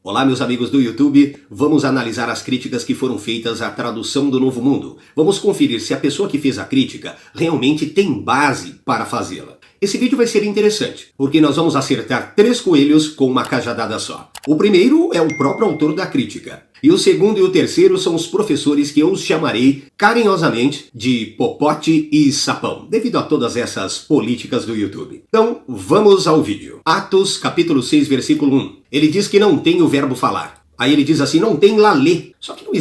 Olá, meus amigos do YouTube, vamos analisar as críticas que foram feitas à tradução do Novo Mundo. Vamos conferir se a pessoa que fez a crítica realmente tem base para fazê-la. Esse vídeo vai ser interessante, porque nós vamos acertar 3 coelhos com uma cajadada só. O primeiro é o próprio autor da crítica. E o segundo e o terceiro são os professores que eu os chamarei carinhosamente de Popote e Sapão, devido a todas essas políticas do YouTube. Então, vamos ao vídeo. Atos, capítulo 6, versículo 1. Ele diz que não tem o verbo falar. Aí ele diz assim, não tem lalê. Só que não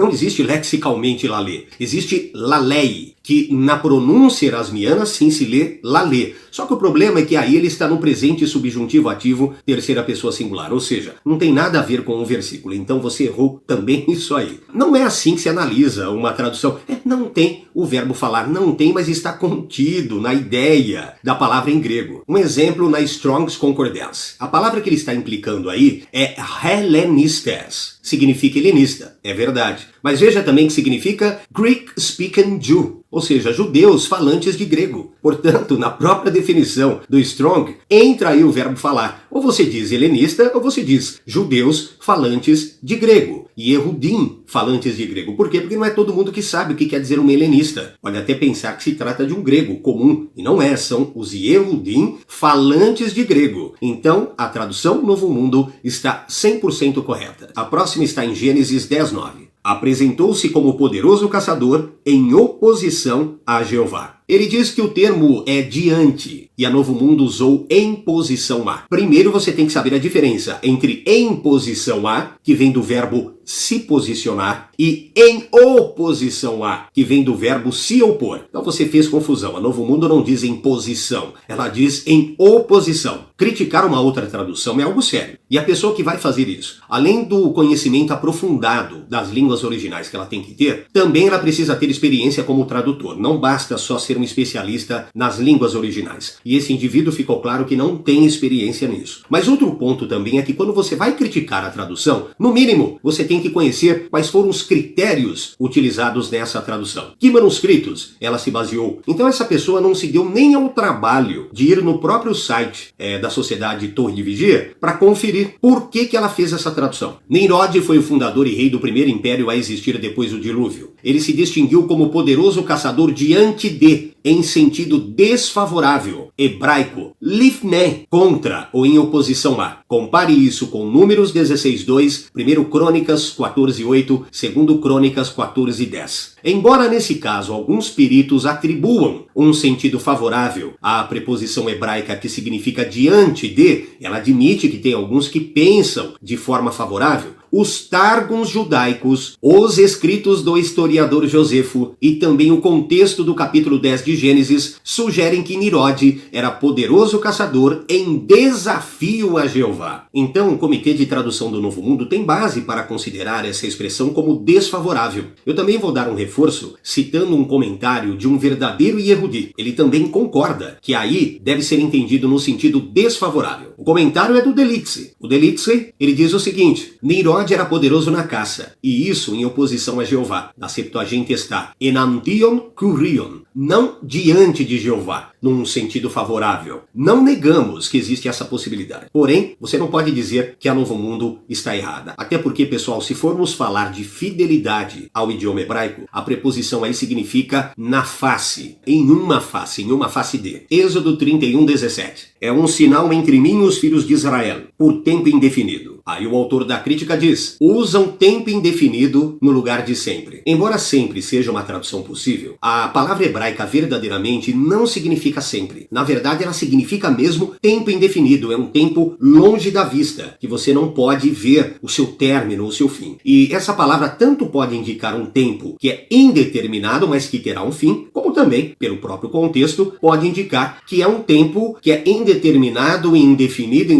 existe lexicalmente lalê. Existe lalei, que na pronúncia erasmiana sim se lê lalê. Só que o problema é que aí ele está no presente subjuntivo ativo, terceira pessoa singular. Ou seja, não tem nada a ver com o versículo. Então você errou também isso aí. Não é assim que se analisa uma tradução. Não tem o verbo falar, não tem, mas está contido na ideia da palavra em grego. Um exemplo na Strong's Concordance. A palavra que ele está implicando aí é Hellenistes. Significa helenista, é verdade. Mas veja também que significa Greek-speaking Jew, ou seja, judeus falantes de grego. Portanto, na própria definição do Strong, entra aí o verbo falar. Ou você diz helenista, ou você diz judeus falantes de grego. E Yehudim, falantes de grego. Por quê? Porque não é todo mundo que sabe o que quer dizer um helenista. Pode até pensar que se trata de um grego comum. E não é, são os Yehudim, falantes de grego. Então, a tradução Novo Mundo está 100% correta. A próxima está em Gênesis 10:9. Apresentou-se como poderoso caçador em oposição a Jeová. Ele diz que o termo é diante e a Novo Mundo usou em posição a. Primeiro você tem que saber a diferença entre em posição a, que vem do verbo se posicionar, e em oposição a, que vem do verbo se opor. Então você fez confusão. A Novo Mundo não diz em posição, ela diz em oposição. Criticar uma outra tradução é algo sério. E a pessoa que vai fazer isso, além do conhecimento aprofundado das línguas originais que ela tem que ter, também ela precisa ter experiência como tradutor. Não basta só ser um especialista nas línguas originais. E esse indivíduo ficou claro que não tem experiência nisso. Mas outro ponto também é que quando você vai criticar a tradução, no mínimo, você tem que conhecer quais foram os critérios utilizados nessa tradução. Que manuscritos ela se baseou? Então essa pessoa não se deu nem ao trabalho de ir no próprio site da Sociedade Torre de Vigia para conferir por que ela fez essa tradução. Nimrod foi o fundador e rei do primeiro império a existir depois do dilúvio. Ele se distinguiu como poderoso caçador diante de, em sentido desfavorável, hebraico, lifneh, contra ou em oposição a. Compare isso com Números 16:2, 1 Crônicas 14:8, 2 Crônicas 14:10. Embora nesse caso alguns peritos atribuam um sentido favorável à preposição hebraica que significa diante de, ela admite que tem alguns que pensam de forma favorável. Os Targums judaicos, os escritos do historiador Josefo e também o contexto do capítulo 10 de Gênesis sugerem que Nimrod era poderoso caçador em desafio a Jeová. Então o Comitê de Tradução do Novo Mundo tem base para considerar essa expressão como desfavorável. Eu também vou dar um reforço citando um comentário de um verdadeiro Yehudi. Ele também concorda que aí deve ser entendido no sentido desfavorável. O comentário é do Delitze. O Delitze, ele diz o seguinte: Nimrod era poderoso na caça, e isso em oposição a Jeová. Na Septuaginta está enantion kurion, não diante de Jeová, num sentido favorável. Não negamos que existe essa possibilidade. Porém, você não pode dizer que a Novo Mundo está errada. Até porque, pessoal, se formos falar de fidelidade ao idioma hebraico, a preposição aí significa na face, em uma face de. Êxodo 31:17. É um sinal entre mim e os filhos de Israel, por tempo indefinido. Aí o autor da crítica diz, usam tempo indefinido no lugar de sempre. Embora sempre seja uma tradução possível, a palavra hebraica verdadeiramente não significa sempre. Na verdade, ela significa mesmo tempo indefinido. É um tempo longe da vista, que você não pode ver o seu término, o seu fim. E essa palavra tanto pode indicar um tempo que é indeterminado, mas que terá um fim, como também, pelo próprio contexto, pode indicar que é um tempo que é indeterminado, indefinido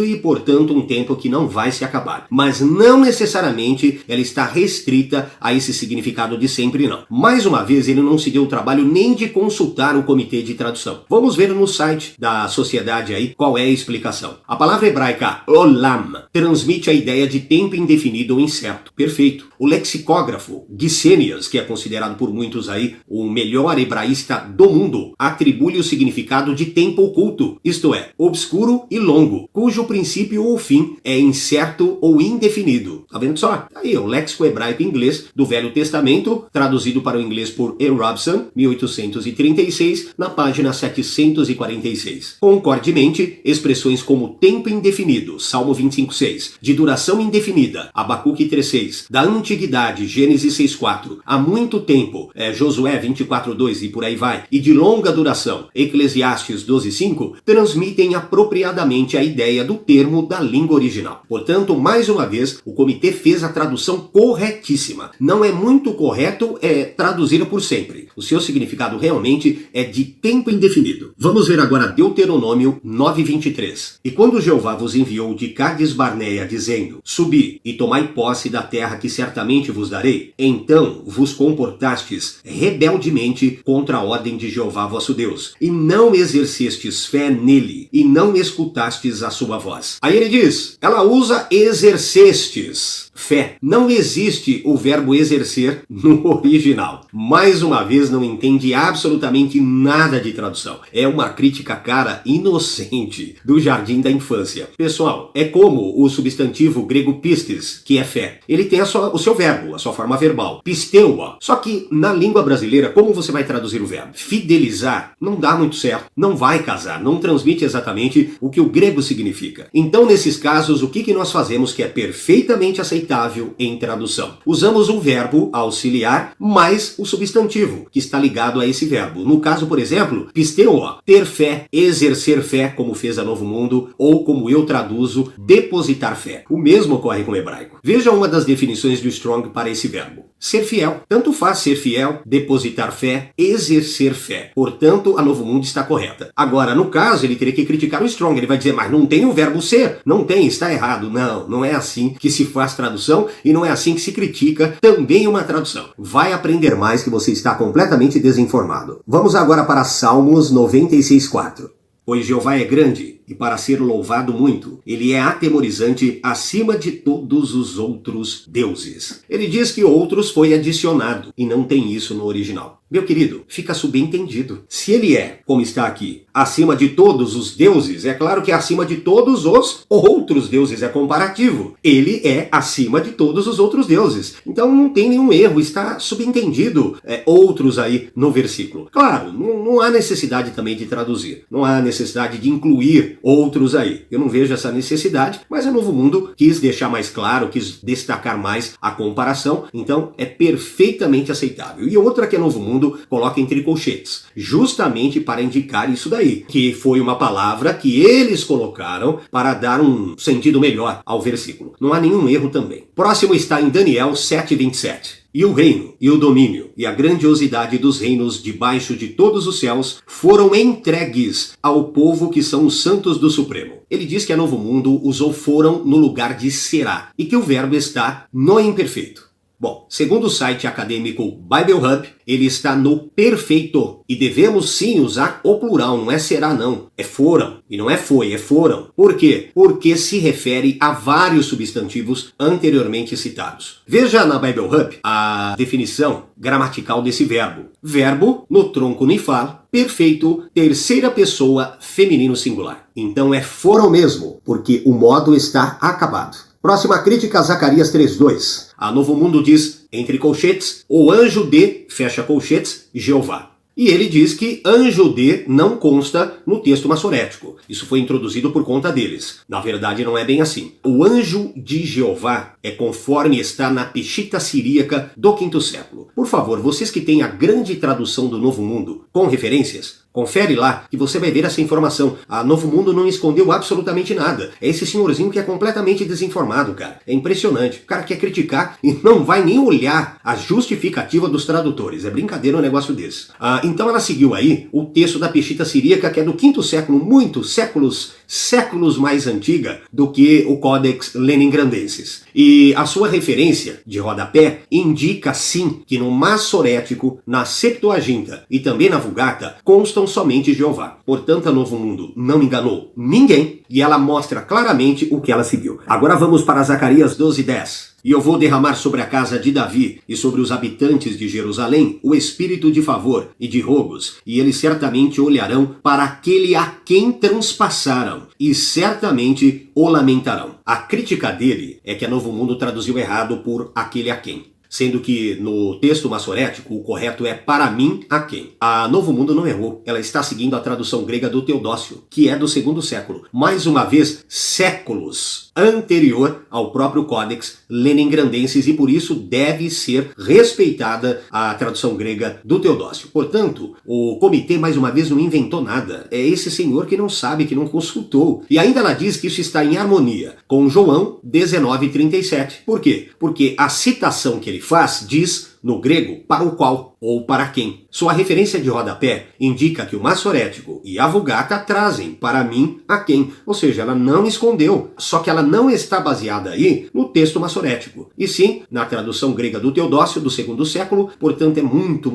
e, portanto, um tempo que não vai se acabar. Mas não necessariamente ela está restrita a esse significado de sempre, não. Mais uma vez, ele não se deu o trabalho nem de consultar o comitê de tradução. Vamos ver no site da sociedade aí qual é a explicação. A palavra hebraica olam transmite a ideia de tempo indefinido ou incerto. Perfeito. O lexicógrafo Gesenius, que é considerado por muitos aí o melhor hebraísta do mundo, atribui o significado de tempo oculto, isto é, obscuro e longo, cujo princípio ou fim fim é incerto ou indefinido. Tá vendo só? Aí, o léxico hebraico inglês do Velho Testamento, traduzido para o inglês por E. Robson, 1836, na página 746. Concordemente, expressões como tempo indefinido, Salmo 25:6, de duração indefinida, Abacuque 3:6, da antiguidade, Gênesis 6:4, há muito tempo, Josué 24:2 e por aí vai, e de longa duração, Eclesiastes 12:5, transmitem apropriadamente a ideia do termo da língua original. Portanto, mais uma vez, o comitê fez a tradução corretíssima. Não é muito correto traduzir por sempre. O seu significado realmente é de tempo indefinido. Vamos ver agora Deuteronômio 9:23. E quando Jeová vos enviou de Cades Barneia, dizendo, subi e tomai posse da terra que certamente vos darei, então vos comportastes rebeldemente contra a ordem de Jeová vosso Deus, e não exercestes fé nele, e não escutastes a sua voz. Aí ele diz, ela usa exercestes. Fé. Não existe o verbo exercer no original. Mais uma vez, não entende absolutamente nada de tradução. É uma crítica cara inocente do jardim da infância. Pessoal, é como o substantivo grego pistes, que é fé. Ele tem o seu verbo, a sua forma verbal. Pisteua. Só que na língua brasileira, como você vai traduzir o verbo? Fidelizar não dá muito certo. Não vai casar. Não transmite exatamente o que o grego significa. Então, nesses casos, o que nós fazemos que é perfeitamente aceitável em tradução? Usamos um verbo auxiliar mais o substantivo, que está ligado a esse verbo. No caso, por exemplo, pisteua, ter fé, exercer fé, como fez a Novo Mundo, ou como eu traduzo, depositar fé. O mesmo ocorre com o hebraico. Veja uma das definições do Strong para esse verbo. Ser fiel. Tanto faz ser fiel, depositar fé, exercer fé. Portanto, a Novo Mundo está correta. Agora, no caso, ele teria que criticar o Strong. Ele vai dizer, mas não tem o verbo ser. Não tem, está errado. Não, não é assim que se faz tradução e não é assim que se critica também uma tradução. Vai aprender mais que você está completamente desinformado. Vamos agora para Salmos 96:4. Pois Jeová é grande e para ser louvado muito. Ele é atemorizante acima de todos os outros deuses. Ele diz que outros foi adicionado e não tem isso no original. Meu querido, fica subentendido. Se ele é, como está aqui, acima de todos os deuses, é claro que é acima de todos os outros deuses, é comparativo. Ele é acima de todos os outros deuses. Então não tem nenhum erro, está subentendido outros aí no versículo. Claro, não há necessidade também de traduzir. Não há necessidade de incluir outros aí. Eu não vejo essa necessidade, mas a Novo Mundo quis deixar mais claro, quis destacar mais a comparação, então é perfeitamente aceitável. E outra que a Novo Mundo coloca entre colchetes, justamente para indicar isso daí, que foi uma palavra que eles colocaram para dar um sentido melhor ao versículo. Não há nenhum erro também. Próximo está em Daniel 7:27. E o reino, e o domínio, e a grandiosidade dos reinos debaixo de todos os céus foram entregues ao povo que são os santos do Supremo. Ele diz que a Novo Mundo usou foram no lugar de será, e que o verbo está no imperfeito. Bom, segundo o site acadêmico Bible Hub, ele está no perfeito. E devemos sim usar o plural, não é será não. É foram. E não é foi, é foram. Por quê? Porque se refere a vários substantivos anteriormente citados. Veja na Bible Hub a definição gramatical desse verbo. Verbo no tronco nifal, perfeito, terceira pessoa, feminino singular. Então é foram mesmo, porque o modo está acabado. Próxima crítica, Zacarias 3:2. A Novo Mundo diz, entre colchetes, o anjo de, fecha colchetes, Jeová. E ele diz que anjo de não consta no texto massorético. Isso foi introduzido por conta deles. Na verdade, não é bem assim. O anjo de Jeová é conforme está na Peshitta siríaca do 5º século. Por favor, vocês que têm a grande tradução do Novo Mundo com referências, confere lá que você vai ver essa informação. A Novo Mundo não escondeu absolutamente nada. É esse senhorzinho que é completamente desinformado, cara. É impressionante. O cara quer criticar e não vai nem olhar a justificativa dos tradutores. É brincadeira um negócio desse. Então ela seguiu aí o texto da Peshitta siríaca, que é do 5º século, muitos séculos mais antiga do que o Codex Leningrandensis. E a sua referência de rodapé indica sim que no Massorético, na Septuaginta e também na Vulgata constam somente Jeová. Portanto, a Novo Mundo não enganou ninguém e ela mostra claramente o que ela seguiu. Agora vamos para Zacarias 12:10. E eu vou derramar sobre a casa de Davi e sobre os habitantes de Jerusalém o espírito de favor e de rogos, e eles certamente olharão para aquele a quem transpassaram, e certamente o lamentarão. A crítica dele é que a Novo Mundo traduziu errado por aquele a quem. Sendo que no texto massorético o correto é para mim a quem. A Novo Mundo não errou, ela está seguindo a tradução grega do Teodócio, que é do 2º século. Mais uma vez, séculos anterior ao próprio Codex Leningrandensis, e por isso deve ser respeitada a tradução grega do Teodócio. Portanto, o comitê mais uma vez não inventou nada. É esse senhor que não sabe, que não consultou. E ainda ela diz que isso está em harmonia com João 19:37. Por quê? Porque a citação que ele faz diz no grego para o qual ou para quem. Sua referência de rodapé indica que o massorético e a Vulgata trazem para mim a quem, ou seja, ela não escondeu, só que ela não está baseada aí no texto massorético, e sim na tradução grega do Teodócio do 2º século, portanto é muito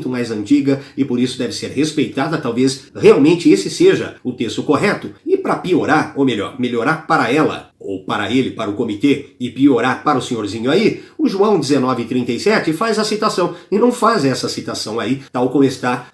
mais antiga e por isso deve ser respeitada. Talvez realmente esse seja o texto correto, e para piorar, ou melhor, melhorar para ela, ou para ele, para o comitê, e piorar para o senhorzinho aí, o João 19:37 faz a citação, e não faz essa citação aí, tal como está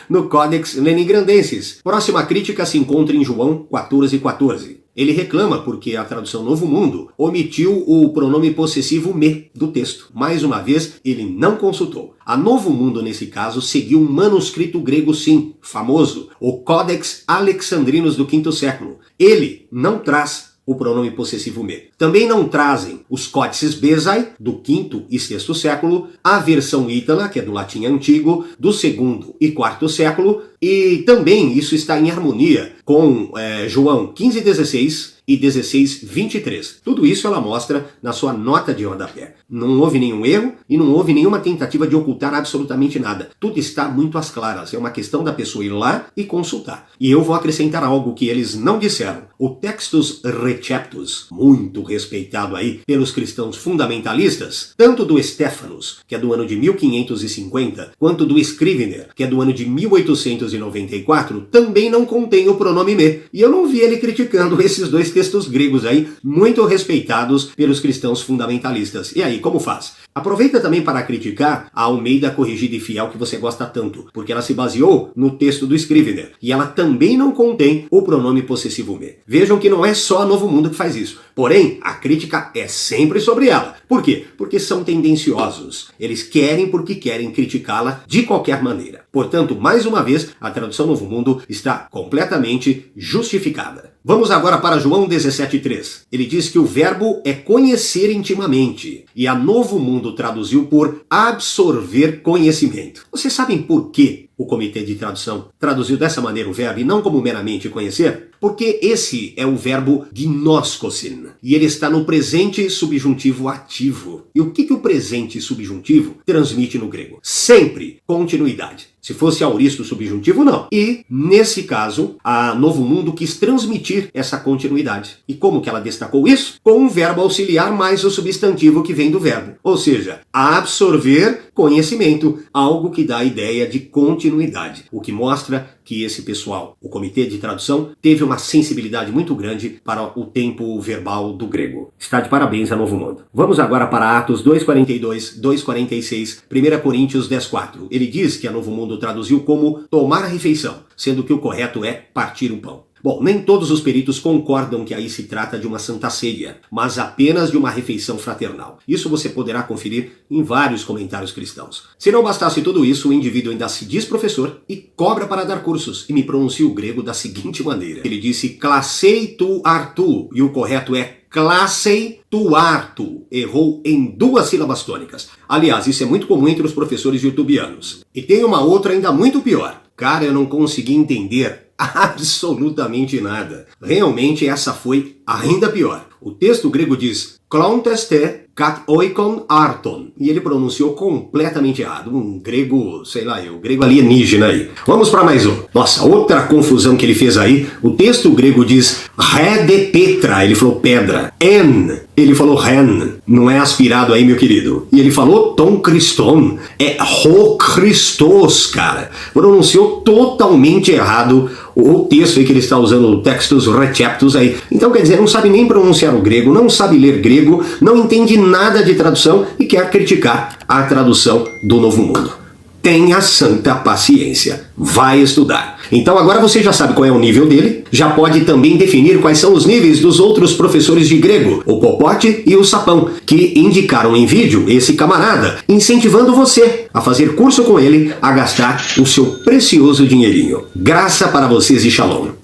no Codex Leningrandensis. Próxima crítica se encontra em João 14:14. Ele reclama porque a tradução Novo Mundo omitiu o pronome possessivo me do texto. Mais uma vez, ele não consultou. A Novo Mundo, nesse caso, seguiu um manuscrito grego sim, famoso, o Codex Alexandrinos do 5º século. Ele não traz o pronome possessivo me. Também não trazem os códices Bezae, do 5º e 6º século, a versão ítala, que é do latim antigo, do 2º e 4º século, e também isso está em harmonia com João 15:16 e 16:23. Tudo isso ela mostra na sua nota de rodapé. Não houve nenhum erro e não houve nenhuma tentativa de ocultar absolutamente nada. Tudo está muito às claras. É uma questão da pessoa ir lá e consultar. E eu vou acrescentar algo que eles não disseram. O Textus Receptus, muito respeitado aí pelos cristãos fundamentalistas, tanto do Stephanus, que é do ano de 1550, quanto do Scrivener, que é do ano de 1894, também não contém o pronome me. E eu não vi ele criticando esses dois textos gregos aí, muito respeitados pelos cristãos fundamentalistas. E aí, como faz? Aproveita também para criticar a Almeida Corrigida e Fiel, que você gosta tanto, porque ela se baseou no texto do Scrivener, e ela também não contém o pronome possessivo me. Vejam que não é só a Novo Mundo que faz isso. Porém, a crítica é sempre sobre ela. Por quê? Porque são tendenciosos. Eles querem porque querem criticá-la de qualquer maneira. Portanto, mais uma vez, a tradução Novo Mundo está completamente justificada. Vamos agora para João 17:3. Ele diz que o verbo é conhecer intimamente, e a Novo Mundo traduziu por absorver conhecimento. Vocês sabem por quê o comitê de tradução traduziu dessa maneira o verbo e não como meramente conhecer? Porque esse é o verbo gnoskosin, e ele está no presente subjuntivo ativo. E o que o presente subjuntivo transmite no grego? Sempre continuidade. Se fosse auristo subjuntivo, não. E, nesse caso, a Novo Mundo quis transmitir essa continuidade. E como que ela destacou isso? Com um verbo auxiliar mais o substantivo que vem do verbo. Ou seja, absorver conhecimento, algo que dá a ideia de continuidade. O que mostra que esse pessoal, o comitê de tradução, teve uma sensibilidade muito grande para o tempo verbal do grego. Está de parabéns a Novo Mundo. Vamos agora para Atos 2:42, 2:46, 1 Coríntios 10:4. Ele diz que a Novo Mundo traduziu como tomar a refeição, sendo que o correto é partir o pão. Bom, nem todos os peritos concordam que aí se trata de uma santa ceia, mas apenas de uma refeição fraternal. Isso você poderá conferir em vários comentários cristãos. Se não bastasse tudo isso, o indivíduo ainda se diz professor e cobra para dar cursos, e me pronuncia o grego da seguinte maneira. Ele disse klassei tu artu, e o correto é klassei tu artu. Errou em 2 sílabas tônicas. Aliás, isso é muito comum entre os professores youtubianos. E tem uma outra ainda muito pior. Cara, eu não consegui entender absolutamente nada. Realmente essa foi ainda pior. O texto grego diz klonteste kat oikon arton, e ele pronunciou completamente errado. Um grego, sei lá eu, grego alienígena aí. Vamos para mais um. Nossa, outra confusão que ele fez aí. O texto grego diz ré de petra, ele falou pedra. En, ele falou ren. Não é aspirado aí, meu querido. E ele falou tom Christon. É ho Christos, cara. Pronunciou totalmente errado o texto aí que ele está usando, o Textus Receptus aí. Então, quer dizer, não sabe nem pronunciar o grego, não sabe ler grego, não entende nada de tradução e quer criticar a tradução do Novo Mundo. tenha santa paciência. Vai estudar. Então agora você já sabe qual é o nível dele, já pode também definir quais são os níveis dos outros professores de grego, o Popote e o Sapão, que indicaram em vídeo esse camarada, incentivando você a fazer curso com ele, a gastar o seu precioso dinheirinho. Graça para vocês e Shalom.